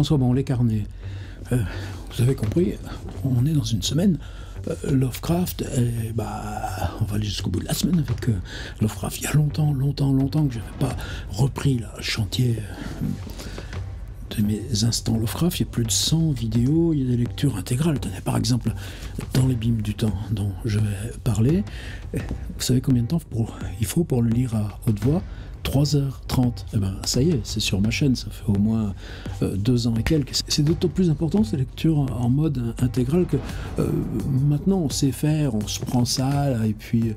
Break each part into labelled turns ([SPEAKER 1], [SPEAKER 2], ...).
[SPEAKER 1] François, bon, les carnets. Vous avez compris, on est dans une semaine. Lovecraft, on va aller jusqu'au bout de la semaine avec Lovecraft. Il y a longtemps que je n'avais pas repris le chantier de mes instants Lovecraft. Il y a plus de 100 vidéos, il y a des lectures intégrales. Tenez, par exemple, dans l'Abîme du temps dont je vais parler, vous savez combien de temps il faut pour le lire à haute voix ? 3h30. Eh ben, ça y est, c'est sur ma chaîne, ça fait au moins 2 ans et quelques. C'est d'autant plus important ces lectures en mode intégral que maintenant on sait faire, on se prend ça là, et puis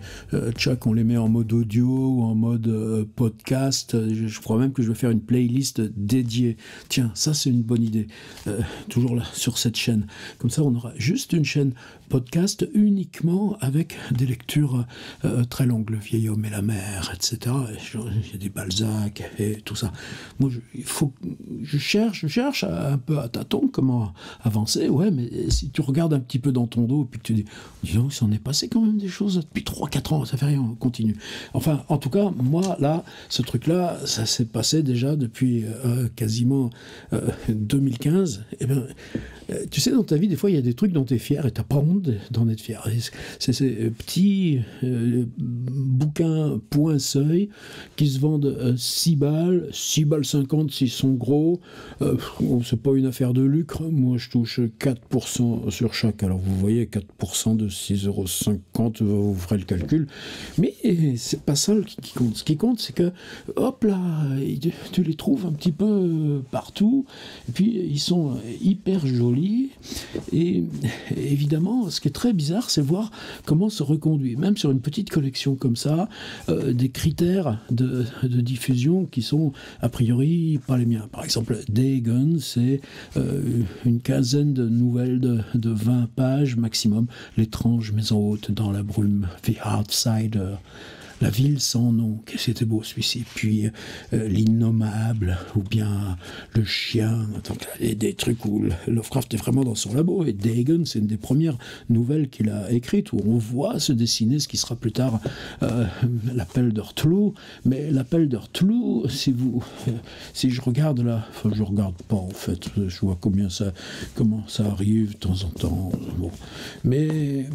[SPEAKER 1] tchac, on les met en mode audio ou en mode podcast. Je crois même que je vais faire une playlist dédiée. Tiens, ça c'est une bonne idée. Toujours là sur cette chaîne. Comme ça on aura juste une chaîne podcast uniquement avec des lectures très longues. Le vieil homme et la mer, etc. Il y a des Balzac et tout ça. Moi, je cherche un peu à tâtons comment avancer. Ouais, mais si tu regardes un petit peu dans ton dos et puis que tu dis, disons, il s'en est passé quand même des choses depuis 3-4 ans, ça fait rien, on continue. Enfin, en tout cas, moi, là, ce truc-là, ça s'est passé déjà depuis quasiment 2015. Et bien, tu sais, dans ta vie, des fois, il y a des trucs dont tu es fier et tu n'as pas honte d'en être fier. C'est ces petits bouquins point seuil qui se vendent 6 balles, 6 balles 50 s'ils sont gros. C'est pas une affaire de lucre. Moi, je touche 4% sur chaque. Alors, vous voyez, 4% de 6,50 €, vous ferez le calcul. Mais c'est pas ça qui compte. Ce qui compte, c'est que, hop là, tu les trouves un petit peu partout. Et puis, ils sont hyper jolis. Et évidemment, ce qui est très bizarre, c'est voir comment se reconduit, même sur une petite collection comme ça, des critères de diffusion qui sont a priori pas les miens. Par exemple, Dagon, c'est une quinzaine de nouvelles de 20 pages maximum. L'étrange maison haute dans la brume, The Outsider. La ville sans nom, que c'était beau celui-ci. Puis l'innommable, ou bien le chien. Donc, et des trucs où Lovecraft est vraiment dans son labo. Et Dagon, c'est une des premières nouvelles qu'il a écrites où on voit se dessiner ce qui sera plus tard l'appel de Cthulhu. Mais l'appel de Cthulhu, si je regarde là, enfin je regarde pas en fait, je vois comment ça arrive de temps en temps. Bon. Mais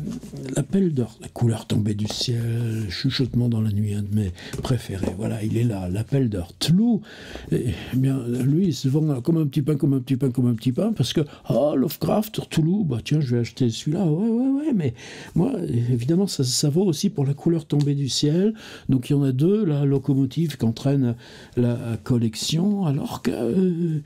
[SPEAKER 1] l'appel de la couleur tombée du ciel, chuchotement dans la nuit, un de mes préférés. Voilà, il est là, l'appel de Cthulhu. Eh bien, lui, il se vend comme un petit pain, parce que, Lovecraft, Cthulhu, bah tiens, je vais acheter celui-là. Ouais, mais moi, évidemment, ça vaut aussi pour la couleur tombée du ciel. Donc, il y en a 2, la locomotive qu'entraîne la collection, alors que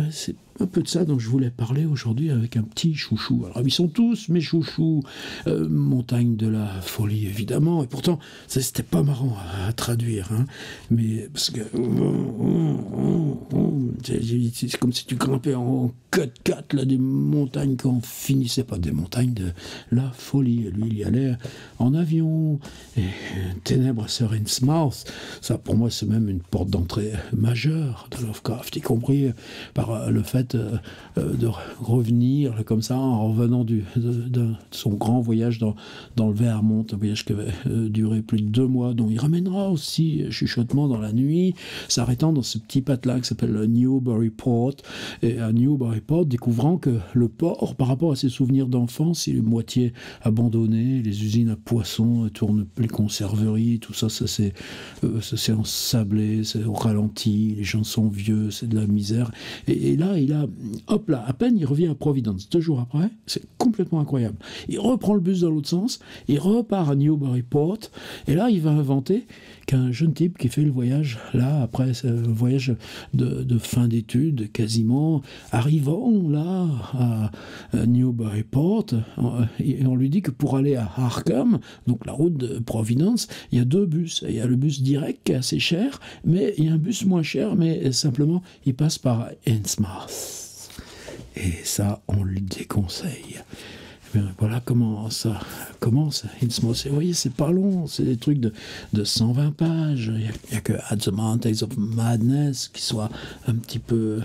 [SPEAKER 1] c'est un peu de ça dont je voulais parler aujourd'hui avec un petit chouchou. Alors, ils sont tous mes chouchous. Montagne de la folie, évidemment. Et pourtant, c'était pas marrant à traduire. Hein. Mais, parce que... c'est comme si tu grimpais en 4x4, là, des montagnes qui en finissaient pas. Des montagnes de la folie. Et lui, il y allait en avion. Et Ténèbres sur Innsmouth, ça, pour moi, c'est même une porte d'entrée majeure de Lovecraft, y compris par le fait de revenir comme ça en revenant de son grand voyage dans le Vermont, un voyage qui avait duré plus de 2 mois, dont il ramènera aussi chuchotement dans la nuit, s'arrêtant dans ce petit patelin qui s'appelle Newburyport, et à Newburyport, découvrant que le port, par rapport à ses souvenirs d'enfance, il est moitié abandonné, les usines à poissons tournent, les conserveries, tout ça, ça s'est ensablé, c'est au ralenti, les gens sont vieux, c'est de la misère, et là, hop là, à peine il revient à Providence, 2 jours après, c'est complètement incroyable. Il reprend le bus dans l'autre sens, il repart à Newburyport, et là, il va inventer qu'un jeune type qui fait le voyage, là, après ce voyage de fin d'études, quasiment, arrivant là, à Newburyport, et on lui dit que pour aller à Arkham, donc la route de Providence, il y a 2 bus. Il y a le bus direct qui est assez cher, mais il y a un bus moins cher, mais simplement, il passe par Innsmouth. Et ça, on le déconseille. Eh bien, voilà comment ça commence, Innsmouth. Et vous voyez, c'est pas long, c'est des trucs de 120 pages. Il n'y a que At the Mountains of Madness qui soit un petit peu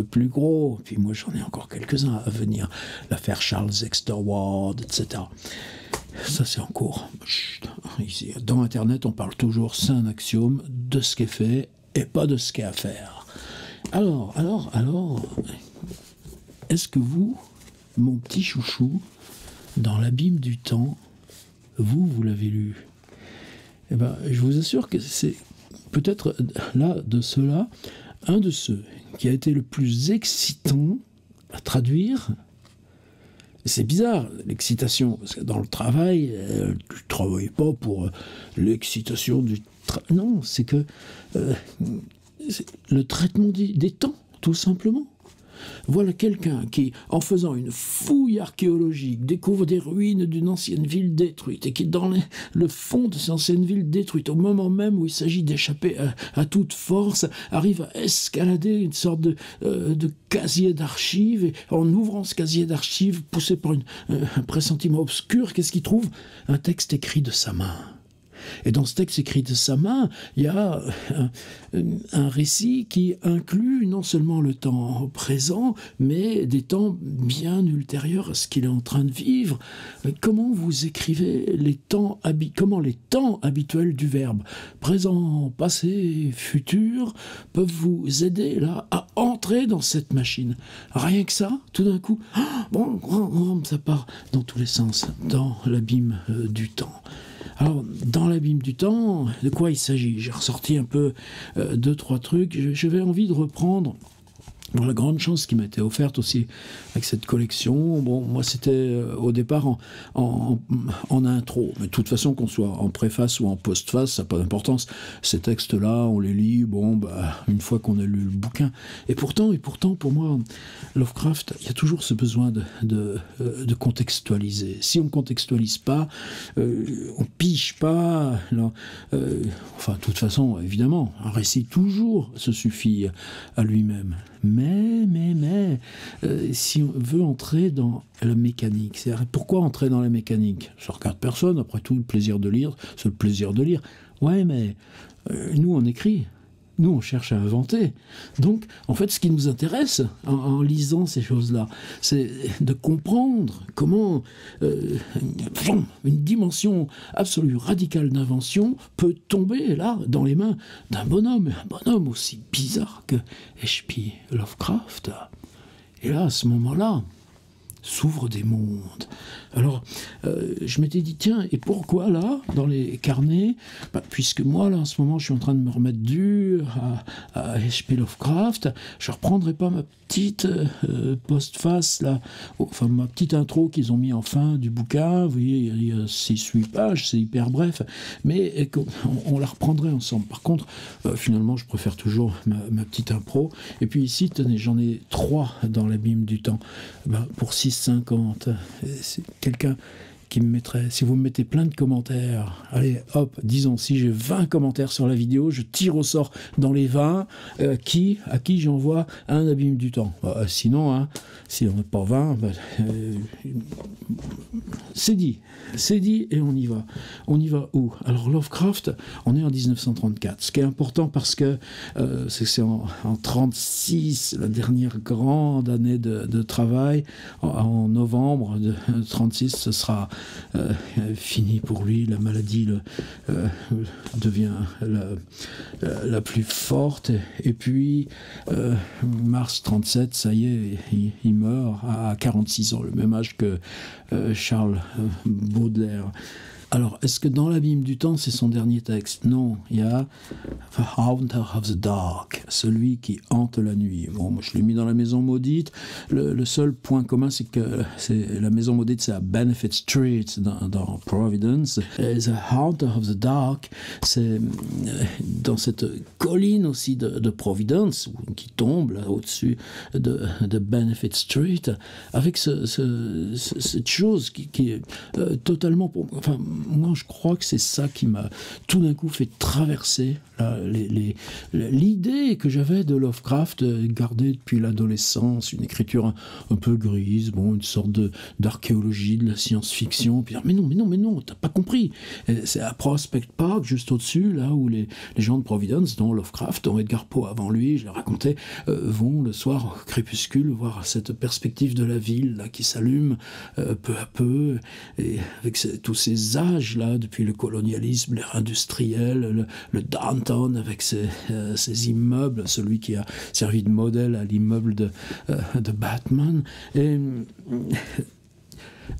[SPEAKER 1] plus gros. Puis moi, j'en ai encore quelques-uns à venir. L'affaire Charles Dexter Ward, etc. Ça, c'est en cours. Chut. Ici, dans Internet, on parle toujours, c'est un axiome, de ce qui est fait et pas de ce qui est à faire. Alors, est-ce que vous, mon petit chouchou, dans l'abîme du temps, vous l'avez lu? Eh ben, je vous assure que c'est peut-être là, de ceux-là, un de ceux qui a été le plus excitant à traduire. C'est bizarre, l'excitation, parce que dans le travail, tu ne travailles pas pour l'excitation du travail. Non, c'est que c'est le traitement des temps, tout simplement. Voilà quelqu'un qui, en faisant une fouille archéologique, découvre des ruines d'une ancienne ville détruite et qui, dans le fond de cette ancienne ville détruite, au moment même où il s'agit d'échapper à toute force, arrive à escalader une sorte de casier d'archives, et en ouvrant ce casier d'archives, poussé par un pressentiment obscur, qu'est-ce qu'il trouve? Un texte écrit de sa main. Et dans ce texte écrit de sa main, il y a un récit qui inclut non seulement le temps présent, mais des temps bien ultérieurs à ce qu'il est en train de vivre. Comment vous écrivez comment les temps habituels du verbe, présent, passé, futur, peuvent vous aider là à entrer dans cette machine? Rien que ça, tout d'un coup, ça part dans tous les sens, dans l'abîme du temps. Alors, dans l'abîme du temps, de quoi il s'agit? J'ai ressorti un peu 2-3 trucs. J'avais envie de reprendre la grande chance qui m'a été offerte aussi avec cette collection. Bon, moi, c'était au départ en intro. Mais de toute façon, qu'on soit en préface ou en postface, ça n'a pas d'importance. Ces textes-là, on les lit, une fois qu'on a lu le bouquin. Et pourtant, pour moi, Lovecraft, il y a toujours ce besoin de contextualiser. Si on ne contextualise pas, on pige pas. De toute façon, évidemment, un récit toujours se suffit à lui-même. Mais, si on veut entrer dans la mécanique, c'est-à-dire pourquoi entrer dans la mécanique? Je regarde personne, après tout, le plaisir de lire, c'est le plaisir de lire. Ouais, mais nous, on écrit. Nous, on cherche à inventer. Donc, en fait, ce qui nous intéresse en lisant ces choses-là, c'est de comprendre comment une dimension absolue, radicale d'invention peut tomber, là, dans les mains d'un bonhomme. Un bonhomme aussi bizarre que H.P. Lovecraft. Et là, à ce moment-là, s'ouvrent des mondes. Alors, je m'étais dit, tiens, et pourquoi là, dans les carnets, puisque moi, là, en ce moment, je suis en train de me remettre dur à H.P. Lovecraft, je ne reprendrai pas ma petite postface, là, ma petite intro qu'ils ont mis en fin du bouquin. Vous voyez, il y a 6-8 pages, c'est hyper bref, mais on la reprendrait ensemble. Par contre, finalement, je préfère toujours ma petite impro. Et puis ici, tenez, j'en ai 3 dans l'abîme du temps. Pour 6,50. C'est quelqu'un qui me mettrait, si vous me mettez plein de commentaires, allez hop, disons, si j'ai 20 commentaires sur la vidéo, je tire au sort dans les 20 à qui j'envoie un abîme du temps. Sinon, si on n'a pas 20, c'est dit et on y va. On y va où? Alors Lovecraft, on est en 1934, ce qui est important parce que c'est en 36, la dernière grande année de travail. En novembre de 36, ce sera fini pour lui, la maladie devient la plus forte, et puis mars 37, ça y est, il meurt à 46 ans, le même âge que Charles Baudelaire. Alors, est-ce que dans l'abîme du temps, c'est son dernier texte? Non, il y a The Haunter of the Dark, celui qui hante la nuit. Bon, moi, je l'ai mis dans la maison maudite. Le seul point commun, c'est que la maison maudite, c'est à Benefit Street, dans Providence. Et The Haunter of the Dark, c'est dans cette colline aussi de Providence, qui tombe là au-dessus de Benefit Street, avec cette chose qui est totalement... moi, je crois que c'est ça qui m'a tout d'un coup fait traverser l'idée que j'avais de Lovecraft, gardée depuis l'adolescence, une écriture un peu grise, une sorte d'archéologie, de la science-fiction, puis dire, mais non, t'as pas compris. C'est à Prospect Park, juste au-dessus, là où les gens de Providence, dont Lovecraft, dont Edgar Poe avant lui, je le racontais, vont le soir au crépuscule voir cette perspective de la ville là, qui s'allume peu à peu, et avec tous ces l'héritage, là, depuis le colonialisme, l'ère industrielle, le downtown avec ses immeubles, celui qui a servi de modèle à l'immeuble de Batman. Et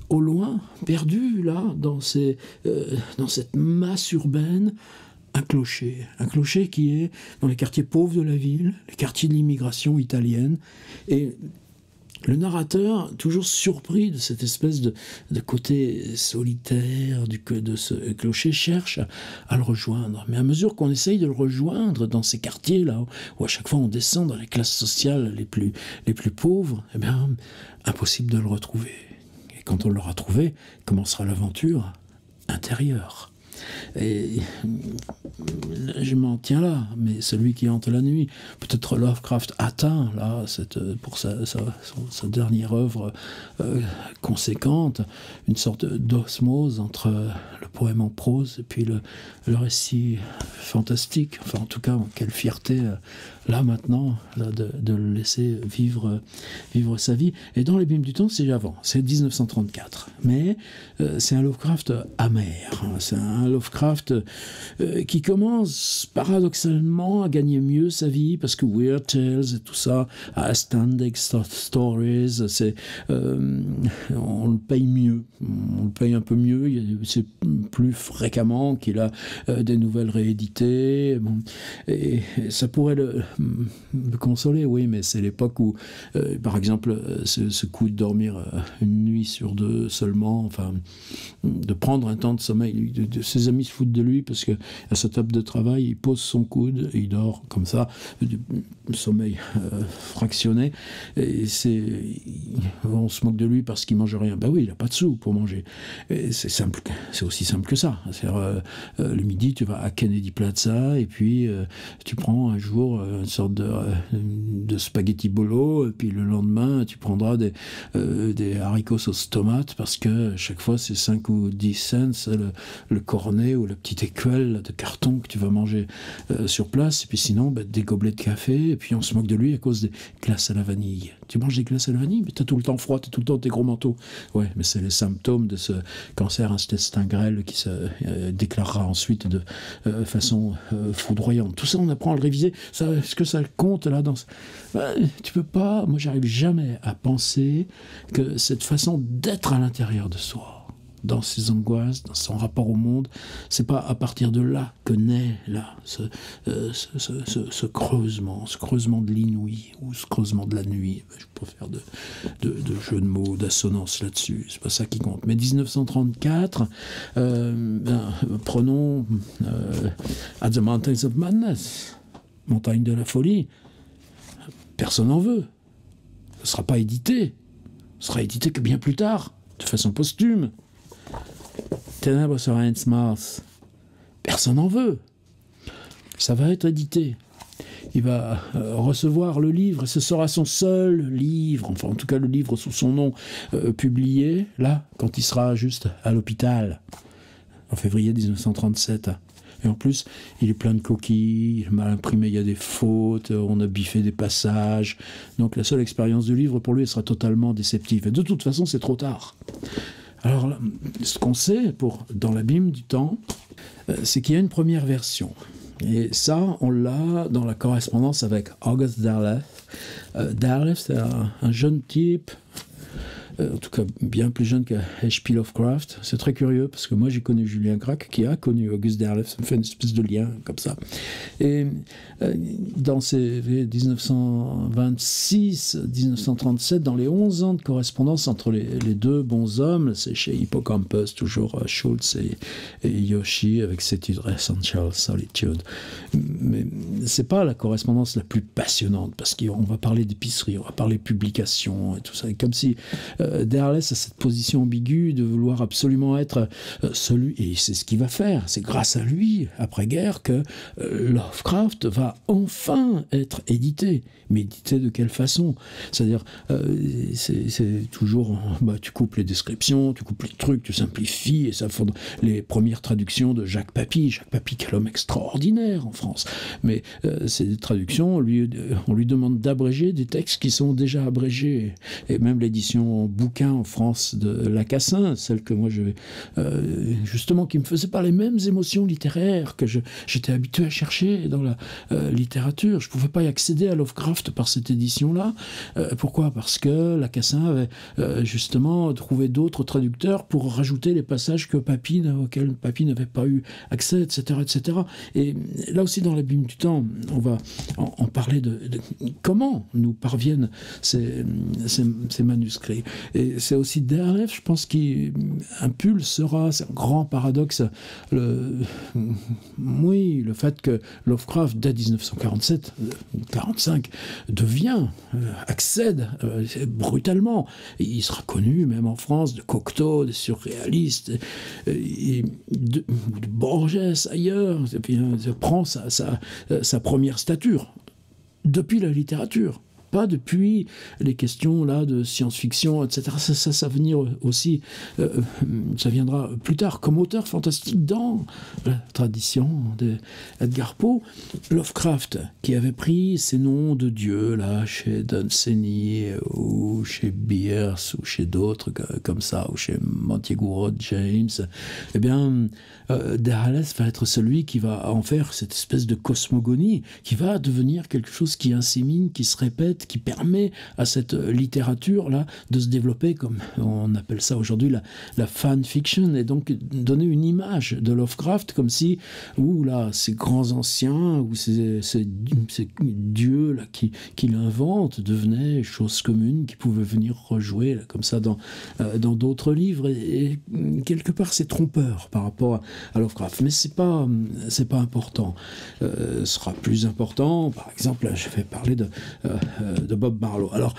[SPEAKER 1] au loin, perdu, là, dans cette masse urbaine, un clocher qui est dans les quartiers pauvres de la ville, les quartiers de l'immigration italienne. Et le narrateur, toujours surpris de cette espèce de côté solitaire de ce clocher, cherche à le rejoindre. Mais à mesure qu'on essaye de le rejoindre dans ces quartiers-là, où à chaque fois on descend dans les classes sociales les plus pauvres, eh bien, impossible de le retrouver. Et quand on l'aura trouvé, commencera l'aventure intérieure. Et je m'en tiens là, mais celui qui hante la nuit, peut-être Lovecraft atteint là, pour sa dernière œuvre conséquente, une sorte d'osmose entre le poème en prose et puis le récit fantastique. Enfin, en tout cas, quelle fierté là maintenant là, de le laisser vivre sa vie. Et dans l'Abîme du temps, c'est avant, c'est 1934, mais c'est un Lovecraft amer, hein. C'est un Lovecraft qui commence paradoxalement à gagner mieux sa vie parce que Weird Tales et tout ça, Astounding Stories, on le paye mieux, on le paye un peu mieux. C'est plus fréquemment qu'il a des nouvelles rééditées, bon, et ça pourrait me consoler, oui, mais c'est l'époque où, par exemple, ce coup de dormir une nuit sur deux seulement, enfin, de prendre un temps de sommeil, ses amis se foutent de lui parce qu'à sa table de travail, il pose son coude et il dort comme ça, sommeil fractionné, et on se moque de lui parce qu'il mange rien. Ben oui, il n'a pas de sous pour manger. Et c'est simple, c'est aussi simple que ça. C'est-à-dire, le midi, tu vas à Kennedy Plaza et puis tu prends un jour une sorte de spaghetti bolo, et puis le lendemain, tu prendras des haricots sauce tomate parce que chaque fois, c'est 5 ou 10 cents le cornet ou la petite écuelle de carton que tu vas manger sur place. Et puis sinon, des gobelets de café, et puis on se moque de lui à cause des glaces à la vanille. Tu manges des glaces à la vanille, mais t'as tout le temps froid, t'as tout le temps tes gros manteaux. Ouais, mais c'est les symptômes de ce cancer intestin grêle qui se déclarera ensuite de façon foudroyante. Tout ça, on apprend à le réviser. Est-ce que ça compte là tu peux pas. Moi, j'arrive jamais à penser que cette façon d'être à l'intérieur de soi, dans ses angoisses, dans son rapport au monde, c'est pas à partir de là que naît là ce creusement de l'inouï ou ce creusement de la nuit. Je peux faire de jeux de mots, d'assonance là-dessus, c'est pas ça qui compte. Mais 1934, prenons At the Mountains of Madness, Montagne de la folie. Personne n'en veut. Ce ne sera pas édité. Ce sera édité que bien plus tard, de façon posthume. Ténèbres sur Mars. Personne n'en veut. Ça va être édité. Il va recevoir le livre, et ce sera son seul livre, enfin en tout cas le livre sous son nom publié, là, quand il sera juste à l'hôpital, en février 1937. Et en plus, il est plein de coquilles, il est mal imprimé, il y a des fautes, on a biffé des passages. Donc la seule expérience du livre, pour lui, elle sera totalement déceptive. Et de toute façon, c'est trop tard. Alors, ce qu'on sait, dans l'Abîme du temps, c'est qu'il y a une première version. Et ça, on l'a dans la correspondance avec August Derleth. Derleth, c'est un jeune type, en tout cas bien plus jeune que H.P. Lovecraft. C'est très curieux parce que moi j'ai connu Julien Gracq qui a connu August Derleth, ça me fait une espèce de lien comme ça. Et dans ces 1926-1937, dans les 11 ans de correspondance entre les deux bons hommes, c'est chez Hippocampus, toujours Schultz et Yoshi avec ses titres Essential Solitude. Mais c'est pas la correspondance la plus passionnante parce qu'on va parler d'épicerie, on va parler publication et tout ça. Et comme si Derleth a cette position ambiguë de vouloir absolument être celui, et c'est ce qu'il va faire, c'est grâce à lui, après-guerre, que Lovecraft va enfin être édité. Mais édité de quelle façon? C'est-à-dire, c'est toujours, tu coupes les descriptions, tu coupes les trucs, tu simplifies, et ça fait les premières traductions de Jacques Papy. Jacques Papy, quel homme extraordinaire en France. Mais ces traductions, on lui demande d'abréger des textes qui sont déjà abrégés. Et même l'édition bouquins en France de Lacassin, celle que moi justement, qui me faisait pas les mêmes émotions littéraires que j'étais habitué à chercher dans la littérature. Je pouvais pas y accéder à Lovecraft par cette édition-là. Pourquoi ? Parce que Lacassin avait justement trouvé d'autres traducteurs pour rajouter les passages auxquels Papy n'avait pas eu accès, etc., etc. Et là aussi, dans l'Abîme du temps, on va en parler de comment nous parviennent ces manuscrits. Et c'est aussi DRF, je pense, qui impulsera, c'est un grand paradoxe, le fait que Lovecraft, dès 1947, 45, accède brutalement. Et il sera connu, même en France, de Cocteau, des surréalistes, de Borges ailleurs, et puis il prend sa première stature depuis la littérature, pas depuis les questions là de science-fiction, etc. Ça venir aussi, ça viendra plus tard comme auteur fantastique dans la tradition d'Edgar Poe. Lovecraft, qui avait pris ses noms de dieux là chez Dunsany ou chez Bierce ou chez d'autres comme ça, ou chez Montagu James, eh bien Derrales va être celui qui va en faire cette espèce de cosmogonie, qui va devenir quelque chose qui insémine, qui se répète, qui permet à cette littérature-là de se développer, comme on appelle ça aujourd'hui la fan-fiction, et donc donner une image de Lovecraft comme si, ces grands anciens, ou ces dieux-là qui l'inventent devenaient choses communes, qui pouvaient venir rejouer là, comme ça dans d'autres livres, et quelque part c'est trompeur par rapport à Lovecraft, mais c'est pas important. Ce sera plus important, par exemple, là, je vais parler de Bob Barlow. Alors,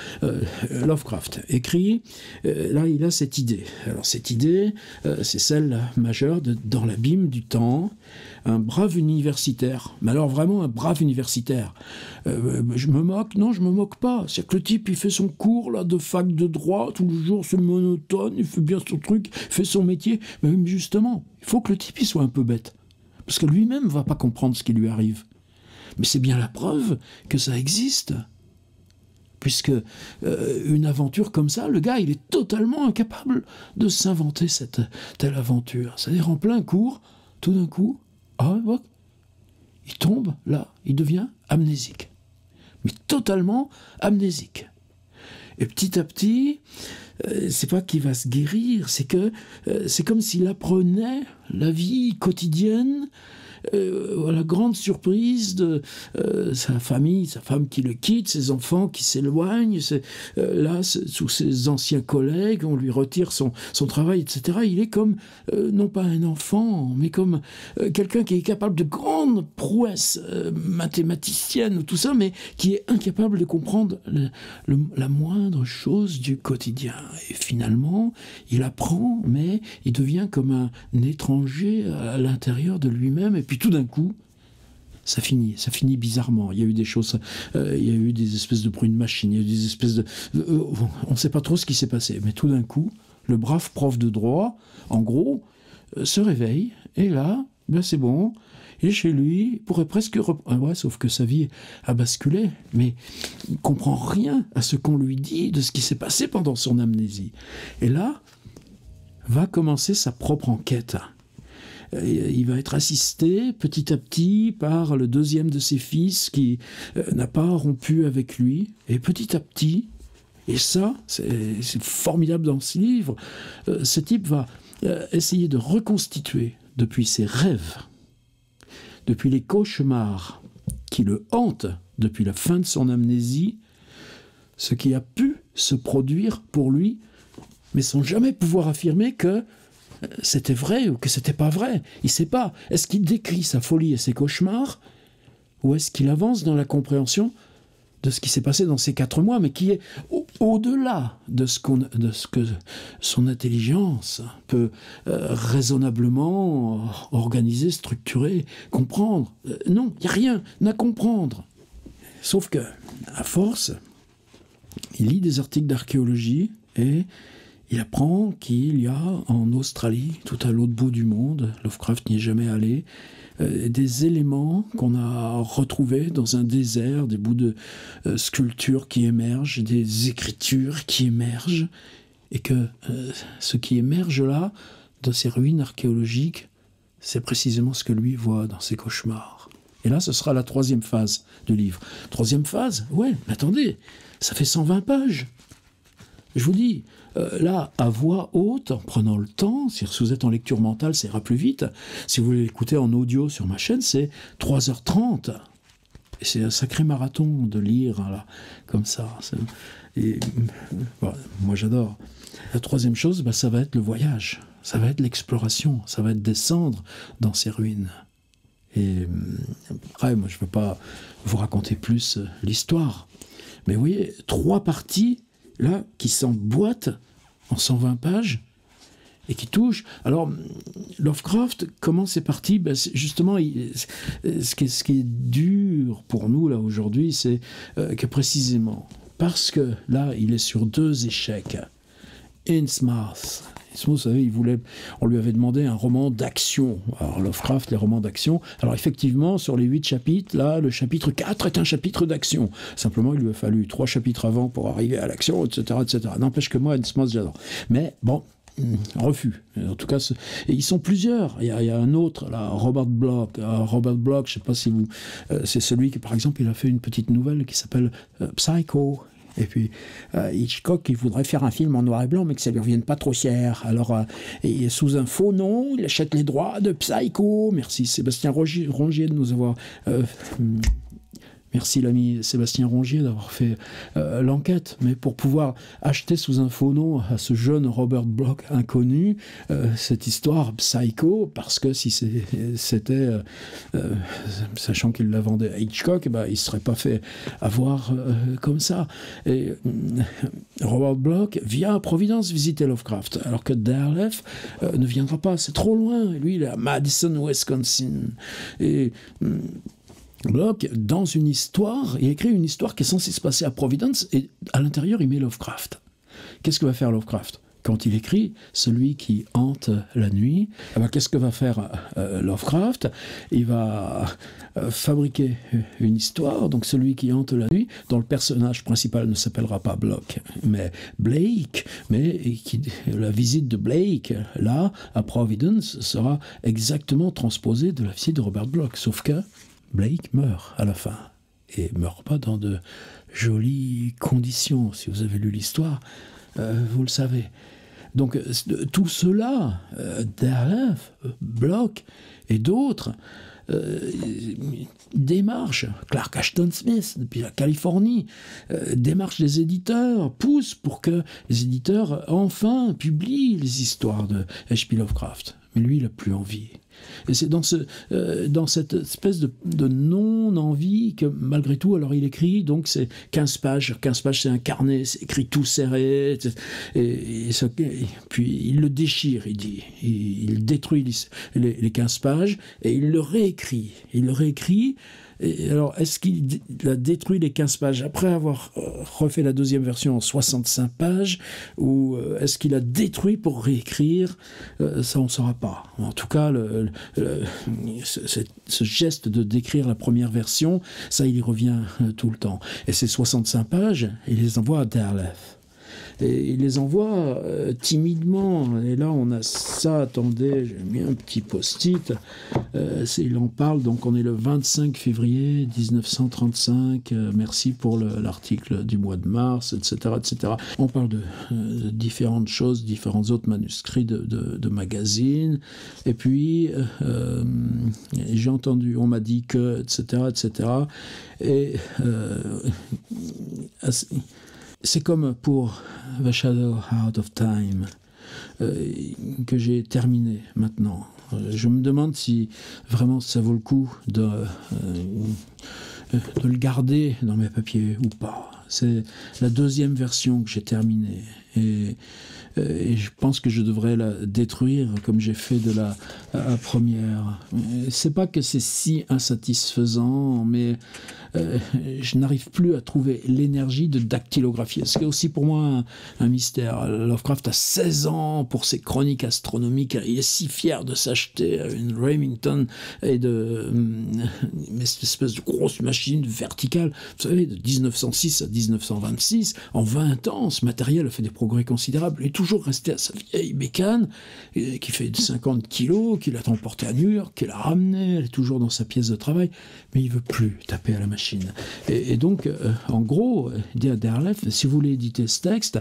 [SPEAKER 1] Lovecraft écrit, là il a cette idée. Alors cette idée, c'est celle majeure dans l'abîme du temps, un brave universitaire, mais alors vraiment un brave universitaire. Je me moque? Non, je me moque pas. C'est que le type, il fait son cours là de fac de droit, tous les jours c'est monotone, il fait bien son truc, il fait son métier, mais même justement, il faut que le type il soit un peu bête, parce que lui-même va pas comprendre ce qui lui arrive. Mais c'est bien la preuve que ça existe. Puisque une aventure comme ça, le gars, il est totalement incapable de s'inventer cette telle aventure. C'est-à-dire en plein cours, tout d'un coup, il tombe là, il devient amnésique. Mais totalement amnésique. Et petit à petit, c'est pas qu'il va se guérir, c'est que c'est comme s'il apprenait la vie quotidienne, à la grande surprise de sa famille, sa femme qui le quitte, ses enfants qui s'éloignent, sous ses anciens collègues, on lui retire son travail, etc. Il est comme, non pas un enfant, mais comme quelqu'un qui est capable de grandes prouesses mathématiciennes ou tout ça, mais qui est incapable de comprendre la moindre chose du quotidien. Et finalement, il apprend, mais il devient comme un étranger à l'intérieur de lui-même, et puis tout d'un coup, ça finit bizarrement. Il y a eu des choses, il y a eu des espèces de bruits de machine, il y a eu des espèces de... on ne sait pas trop ce qui s'est passé, mais tout d'un coup, le brave prof de droit, en gros, se réveille, et là, c'est bon, et chez lui, il pourrait presque... sauf que sa vie a basculé, mais il ne comprend rien à ce qu'on lui dit de ce qui s'est passé pendant son amnésie. Et là, va commencer sa propre enquête. Il va être assisté petit à petit par le deuxième de ses fils qui n'a pas rompu avec lui. Et petit à petit, et ça, c'est formidable dans ce livre, ce type va essayer de reconstituer depuis ses rêves, depuis les cauchemars qui le hantent depuis la fin de son amnésie, ce qui a pu se produire pour lui, mais sans jamais pouvoir affirmer que c'était vrai ou que c'était pas vrai. Il sait pas. Est-ce qu'il décrit sa folie et ses cauchemars, ou est-ce qu'il avance dans la compréhension de ce qui s'est passé dans ces 4 mois, mais qui est au-delà de ce que son intelligence peut raisonnablement organiser, structurer, comprendre. Non, il n'y a rien à comprendre. Sauf que, à force, il lit des articles d'archéologie et il apprend qu'il y a en Australie, tout à l'autre bout du monde, Lovecraft n'y est jamais allé, des éléments qu'on a retrouvés dans un désert, des bouts de sculptures qui émergent, des écritures qui émergent, et que ce qui émerge là, de ces ruines archéologiques, c'est précisément ce que lui voit dans ses cauchemars. Et là, ce sera la 3e phase du livre. 3e phase, ouais, mais attendez, ça fait 120 pages. Je vous dis, là, à voix haute, en prenant le temps, si vous êtes en lecture mentale, ça ira plus vite. Si vous voulez l'écouter en audio sur ma chaîne, c'est 3h30. Et c'est un sacré marathon de lire, là, comme ça. Et voilà, moi, j'adore. La 3e chose, ça va être le voyage, ça va être l'exploration, ça va être descendre dans ces ruines. Et après, moi, je ne veux pas vous raconter plus l'histoire. Mais vous voyez, 3 parties, là, qui s'emboîtent en 120 pages et qui touchent. Alors, Lovecraft, comment c'est parti? Justement, ce qui est dur pour nous, là, aujourd'hui, c'est que précisément, parce que là, il est sur 2 échecs. Innsmouth, vous savez, on lui avait demandé un roman d'action. Alors Lovecraft, les romans d'action. Alors effectivement, sur les 8 chapitres, là, le chapitre 4 est un chapitre d'action. Simplement, il lui a fallu 3 chapitres avant pour arriver à l'action, etc., etc. N'empêche que moi, Innsmouth, j'adore. Mais bon, refus. En tout cas, et ils sont plusieurs. Il y a un autre, là, Robert Bloch. Robert Bloch, je ne sais pas si vous... c'est celui qui, par exemple, il a fait une petite nouvelle qui s'appelle Psycho. Et puis Hitchcock, il voudrait faire un film en noir et blanc, mais que ça lui revienne pas trop cher. Alors, et sous un faux nom, il achète les droits de Psycho. Merci Sébastien Rongier de nous avoir... Merci l'ami Sébastien Rongier d'avoir fait l'enquête, mais pour pouvoir acheter sous un faux nom à ce jeune Robert Bloch inconnu cette histoire Psycho, parce que si c'était, sachant qu'il la vendait à Hitchcock, il ne se serait pas fait avoir comme ça. Et Robert Bloch vient à Providence visiter Lovecraft, alors que Derleth ne viendra pas, c'est trop loin. Et lui, il est à Madison, Wisconsin. Et... Bloch, dans une histoire, il écrit une histoire qui est censée se passer à Providence, et à l'intérieur, il met Lovecraft. Qu'est-ce que va faire Lovecraft? Quand il écrit « Celui qui hante la nuit », qu'est-ce que va faire Lovecraft? Il va fabriquer une histoire, donc celui qui hante la nuit, dont le personnage principal ne s'appellera pas Bloch, mais Blake, la visite de Blake, là, à Providence, sera exactement transposée de la visite de Robert Bloch, sauf que Blake meurt à la fin, et meurt pas dans de jolies conditions. Si vous avez lu l'histoire, vous le savez. Donc tout cela, Derleth, Bloch et d'autres, démarche, Clark Ashton Smith depuis la Californie, démarche des éditeurs, pousse pour que les éditeurs enfin publient les histoires de H.P. Lovecraft. Mais lui, il n'a plus envie. Et c'est dans cette espèce de non-envie que, malgré tout, alors il écrit, donc c'est 15 pages. 15 pages, c'est un carnet, c'est écrit tout serré. Et puis il le déchire, il dit. Il détruit les 15 pages et il le réécrit. Et alors, est-ce qu'il a détruit les 15 pages après avoir refait la 2e version en 65 pages, ou est-ce qu'il a détruit pour réécrire? Ça, on ne saura pas. En tout cas, ce geste de décrire la première version, ça, il y revient tout le temps. Et ces 65 pages, il les envoie à Derleth. Et il les envoie timidement. Et là, on a ça. Attendez, j'ai mis un petit post-it. Il en parle. Donc, on est le 25 février 1935. Merci pour l'article du mois de mars, etc., etc. On parle de différentes choses, différents autres manuscrits de magazines. Et puis, j'ai entendu, on m'a dit que, etc., etc. Et c'est comme pour The Shadow Out of Time, que j'ai terminé maintenant. Je me demande si vraiment ça vaut le coup de le garder dans mes papiers ou pas. C'est la 2e version que j'ai terminée. Et et je pense que je devrais la détruire comme j'ai fait de la première. C'est pas que c'est si insatisfaisant, mais je n'arrive plus à trouver l'énergie de dactylographier. C'est aussi pour moi un mystère. Lovecraft a 16 ans pour ses chroniques astronomiques. Il est si fier de s'acheter une Remington et cette espèce de grosse machine verticale. Vous savez, de 1906 à 1926, en 20 ans, ce matériel a fait des progrès considérables. Il est toujours resté à sa vieille bécane, qui fait 50 kilos, qu'il a transportée à New York, qu'il a ramenée, elle est toujours dans sa pièce de travail, mais il veut plus taper à la machine. Et donc, en gros, dit à Derleth, si vous voulez éditer ce texte,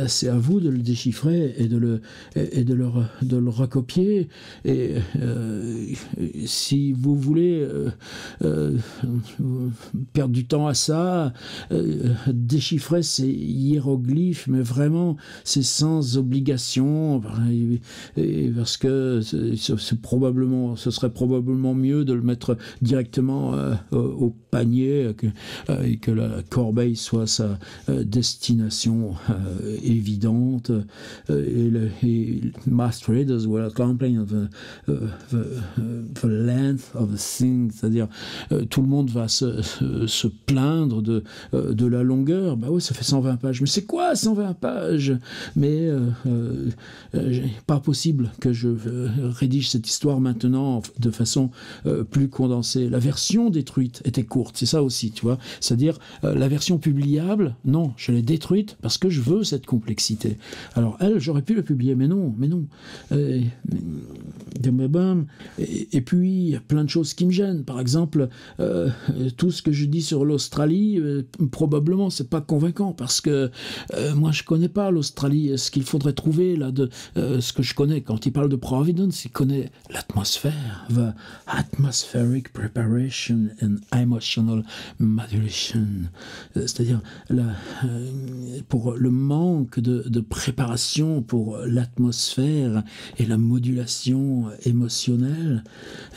[SPEAKER 1] c'est à vous de le déchiffrer et de le recopier. Et si vous voulez perdre du temps à ça, déchiffrer ces hiéroglyphes, mais vraiment, c'est sans obligation, parce que ce serait probablement mieux de le mettre directement au panier et que la corbeille soit sa destination évidente. Et mass traders will complain of the length of the thing, c'est-à-dire tout le monde va se plaindre de la longueur. Bah oui, ça fait 120 pages. Mais c'est quoi 120 pages? Mais pas possible que je rédige cette histoire maintenant de façon plus condensée. La version détruite était courte, c'est ça aussi, tu vois. C'est-à-dire, la version publiable, non, je l'ai détruite parce que je veux cette complexité. Alors, elle, j'aurais pu la publier, mais non. Et puis, il y a plein de choses qui me gênent. Par exemple, tout ce que je dis sur l'Australie, probablement, c'est pas convaincant parce que moi, je connais pas l'Australie. Ce qu'il faudrait trouver, là, ce que je connais, quand il parle de Providence, il connaît l'atmosphère, the atmospheric preparation and emotional modulation, c'est-à-dire pour le manque de préparation pour l'atmosphère et la modulation émotionnelle,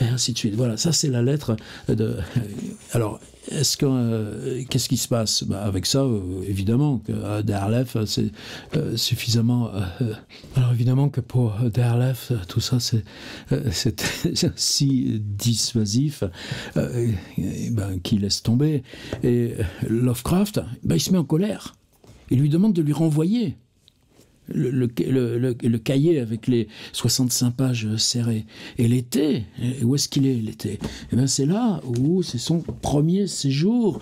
[SPEAKER 1] et ainsi de suite. Voilà, ça c'est la lettre de... Alors, qu'est-ce qui se passe avec ça, évidemment, que Derleth, c'est suffisamment... alors évidemment que pour Derleth, tout ça, c'est si dissuasif qu'il laisse tomber. Et Lovecraft, il se met en colère. Il lui demande de lui renvoyer le cahier avec les 65 pages serrées. Et l'été, où est-ce qu'il est l'été? C'est là où c'est son premier séjour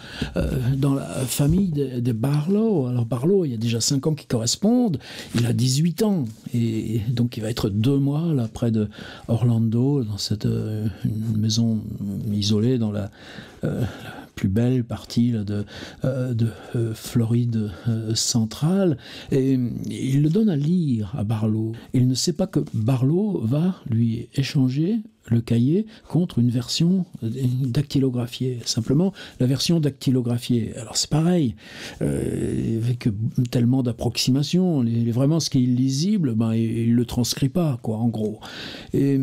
[SPEAKER 1] dans la famille des Barlow. Alors Barlow, il y a déjà 5 ans qui correspondent, il a 18 ans, et donc il va être 2 mois là, près de Orlando, dans cette une maison isolée dans la plus belle partie là, de Floride centrale, et il le donne à lire à Barlow. Il ne sait pas que Barlow va lui échanger le cahier contre une version dactylographiée. Simplement, la version dactylographiée. Alors c'est pareil, avec tellement d'approximations, vraiment ce qui est illisible, il ne le transcrit pas, quoi, en gros. Et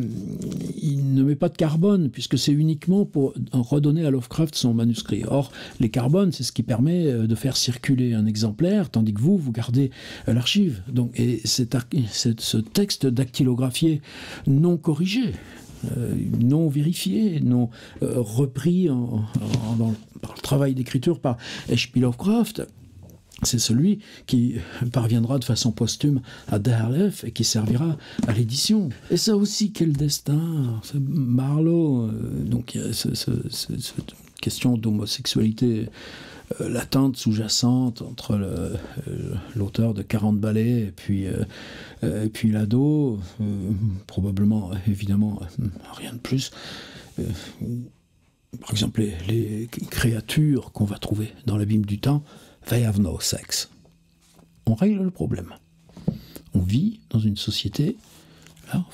[SPEAKER 1] il ne met pas de carbone, puisque c'est uniquement pour redonner à Lovecraft son manuscrit. Or, les carbones, c'est ce qui permet de faire circuler un exemplaire, tandis que vous gardez l'archive. Donc, et ce texte dactylographié non corrigé, non vérifié, non repris par le travail d'écriture par H.P. Lovecraft, c'est celui qui parviendra de façon posthume à Derleth et qui servira à l'édition. Et ça aussi, quel destin! Barlow, donc il y a cette question d'homosexualité latente, sous-jacente entre l'auteur de 40 ballets et puis l'ado, probablement, évidemment, rien de plus. Par exemple, les créatures qu'on va trouver dans l'abîme du temps, they have no sex. On règle le problème. On vit dans une société, là,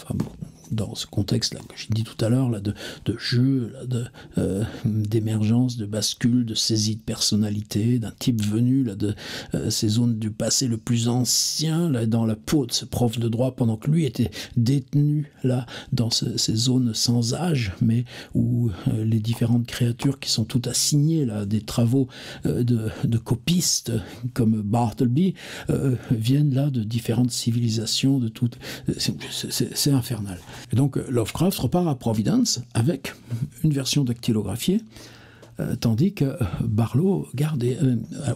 [SPEAKER 1] dans ce contexte-là que j'ai dit tout à l'heure, là, de jeu, d'émergence, de bascule, de saisie de personnalité, d'un type venu là, de ces zones du passé le plus ancien, là, dans la peau de ce prof de droit, pendant que lui était détenu là, dans ces zones sans âge, mais où les différentes créatures qui sont toutes assignées là, des travaux de copistes comme Bartleby viennent là de différentes civilisations, de toutes. C'est infernal. Et donc Lovecraft repart à Providence avec une version dactylographiée, tandis que Barlow garde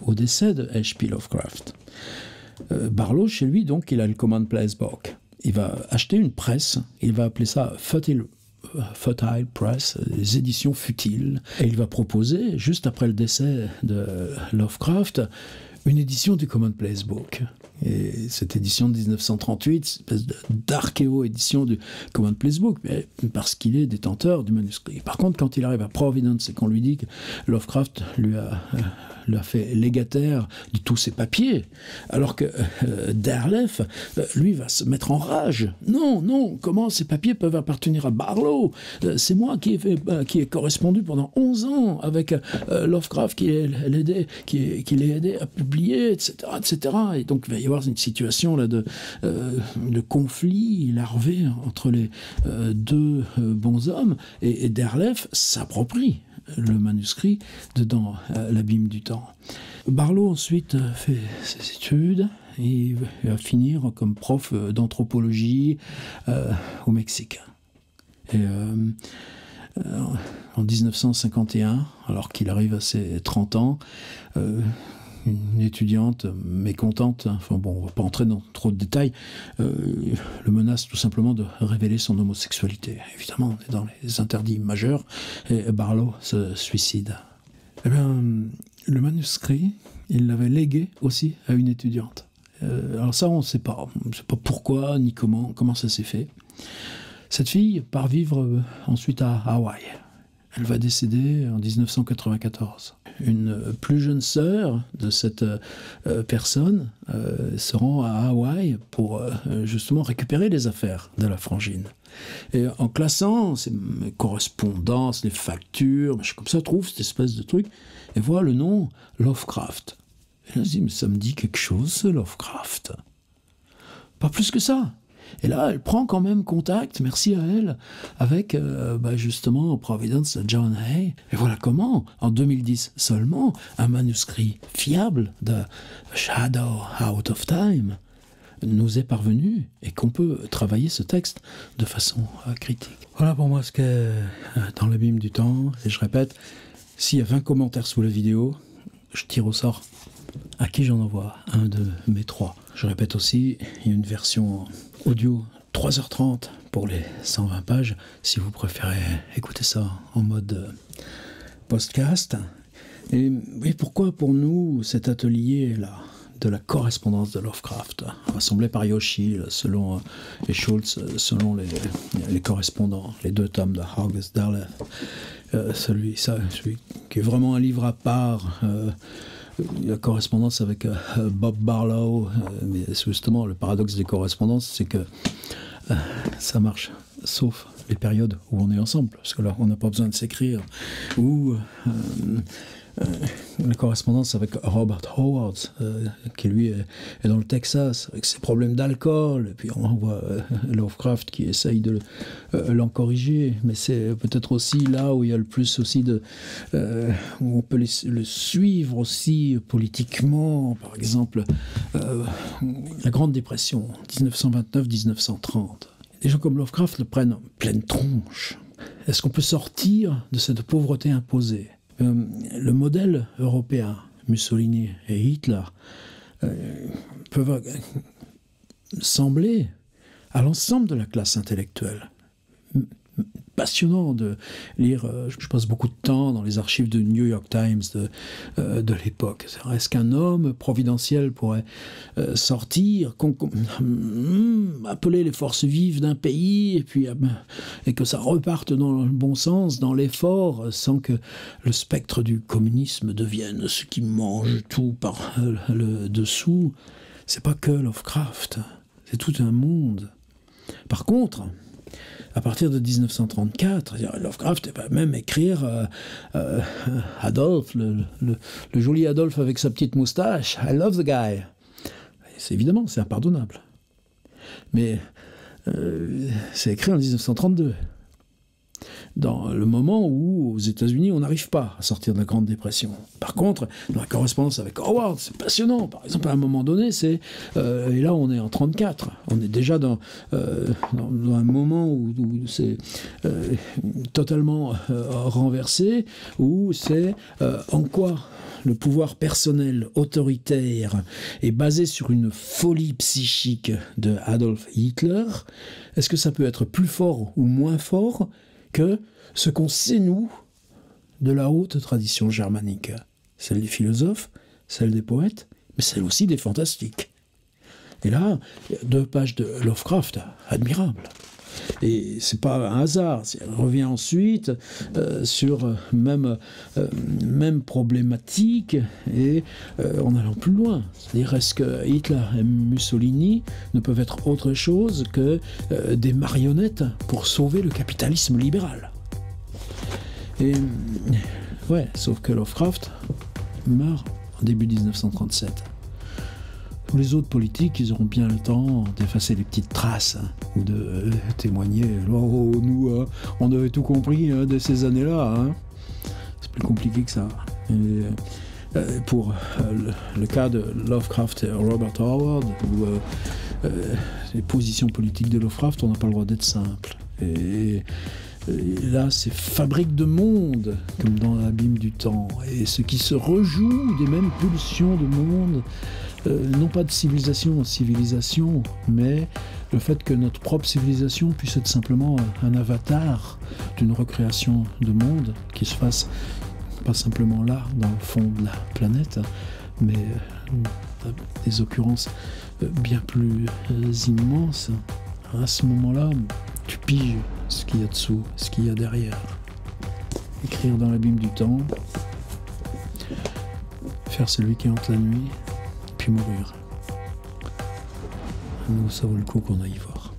[SPEAKER 1] au décès de H.P. Lovecraft. Barlow, chez lui, donc, il a le Commonplace Book. Il va acheter une presse, il va appeler ça Futile Press, les éditions futiles, et il va proposer, juste après le décès de Lovecraft, une édition du Commonplace Book. Et cette édition de 1938, une espèce d'archéo-édition du Commonplace Book, parce qu'il est détenteur du manuscrit. Par contre, quand il arrive à Providence et qu'on lui dit que Lovecraft lui a fait légataire de tous ses papiers, alors que Derleth, lui, va se mettre en rage. Non, comment ces papiers peuvent appartenir à Barlow? C'est moi qui ai correspondu pendant 11 ans avec Lovecraft, qui l'a aidé à publier, etc., etc. Et donc, il va y avoir une situation là, de conflit larvé entre les deux bons hommes, et Derleth s'approprie le manuscrit dans l'abîme du temps. Barlow ensuite fait ses études et il va finir comme prof d'anthropologie au Mexique. Et en 1951, alors qu'il arrive à ses 30 ans, une étudiante mécontente, enfin bon, on va pas entrer dans trop de détails, le menace tout simplement de révéler son homosexualité. Évidemment, on est dans les interdits majeurs, et Barlow se suicide. Eh bien, le manuscrit, il l'avait légué aussi à une étudiante. Alors ça, on ne sait pas pourquoi, ni comment ça s'est fait. Cette fille part vivre ensuite à Hawaï. Elle va décéder en 1994. Une plus jeune sœur de cette personne se rend à Hawaï pour justement récupérer les affaires de la frangine. Et en classant ses correspondances, les factures, comme ça, trouve cette espèce de truc, et voit le nom Lovecraft. Et là, elle se dit, mais ça me dit quelque chose, ce Lovecraft. Pas plus que ça. Et là, elle prend quand même contact, merci à elle, avec justement Providence John Hay. Et voilà comment, en 2010 seulement, un manuscrit fiable de Shadow Out of Time nous est parvenu et qu'on peut travailler ce texte de façon critique. Voilà pour moi ce qu'est dans l'abîme du temps. Et je répète, s'il y a 20 commentaires sous la vidéo, je tire au sort à qui j'en envoie un de mes 3. Je répète aussi, il y a une version audio 3h30 pour les 120 pages, si vous préférez écouter ça en mode podcast. Et pourquoi pour nous cet atelier-là de la correspondance de Lovecraft, rassemblé par Yoshi et Schultz, selon les correspondants, les 2 tomes de August Derleth, celui qui est vraiment un livre à part, la correspondance avec Bob Barlow, mais justement le paradoxe des correspondances, c'est que ça marche, sauf les périodes où on est ensemble, parce que là on n'a pas besoin de s'écrire, ou la correspondance avec Robert Howard, qui lui est dans le Texas, avec ses problèmes d'alcool, et puis on voit Lovecraft qui essaye de l'en corriger, mais c'est peut-être aussi là où il y a le plus aussi où on peut le suivre aussi politiquement, par exemple la Grande Dépression, 1929-1930. Des gens comme Lovecraft le prennent en pleine tronche. Est-ce qu'on peut sortir de cette pauvreté imposée ? Le modèle européen, Mussolini et Hitler, peuvent sembler à l'ensemble de la classe intellectuelle passionnant de lire. Je passe beaucoup de temps dans les archives de New York Times de l'époque. Est-ce qu'un homme providentiel pourrait sortir, appeler les forces vives d'un pays et que ça reparte dans le bon sens, dans l'effort, sans que le spectre du communisme devienne ce qui mange tout par le dessous? C'est pas que Lovecraft, c'est tout un monde. Par contre, À partir de 1934, Lovecraft va même écrire Adolphe, le joli Adolphe avec sa petite moustache, I love the guy. C'est évidemment, c'est impardonnable. Mais c'est écrit en 1932. Dans le moment où, aux États-Unis, on n'arrive pas à sortir de la Grande Dépression. Par contre, dans la correspondance avec Howard, c'est passionnant. Par exemple, à un moment donné, et là, on est en 34. On est déjà dans un moment où c'est totalement renversé, où c'est en quoi le pouvoir personnel autoritaire est basé sur une folie psychique de Adolf Hitler. Est-ce que ça peut être plus fort ou moins fort que ce qu'on sait, nous, de la haute tradition germanique, celle des philosophes, celle des poètes, mais celle aussi des fantastiques. Et là, 2 pages de Lovecraft, admirables. Et c'est pas un hasard, elle revient ensuite sur même problématique et en allant plus loin. C'est-à-dire, est-ce que Hitler et Mussolini ne peuvent être autre chose que des marionnettes pour sauver le capitalisme libéral? Et ouais, sauf que Lovecraft meurt en début 1937. Tous les autres politiques, ils auront bien le temps d'effacer les petites traces ou de témoigner. Oh, nous, on avait tout compris de ces années-là. C'est plus compliqué que ça. Et, pour le cas de Lovecraft et Robert Howard, où les positions politiques de Lovecraft, on n'a pas le droit d'être simple. Et là, c'est fabrique de monde, comme dans l'abîme du temps. Et ce qui se rejoue des mêmes pulsions de monde, non pas de civilisation en civilisation, mais le fait que notre propre civilisation puisse être simplement un avatar d'une recréation de monde qui se fasse pas simplement là, dans le fond de la planète, mais des occurrences bien plus immenses. À ce moment-là, tu piges ce qu'il y a dessous, ce qu'il y a derrière. Écrire dans l'abîme du temps, faire celui qui hante la nuit, puis mourir. Nous, ça vaut le coup qu'on aille voir.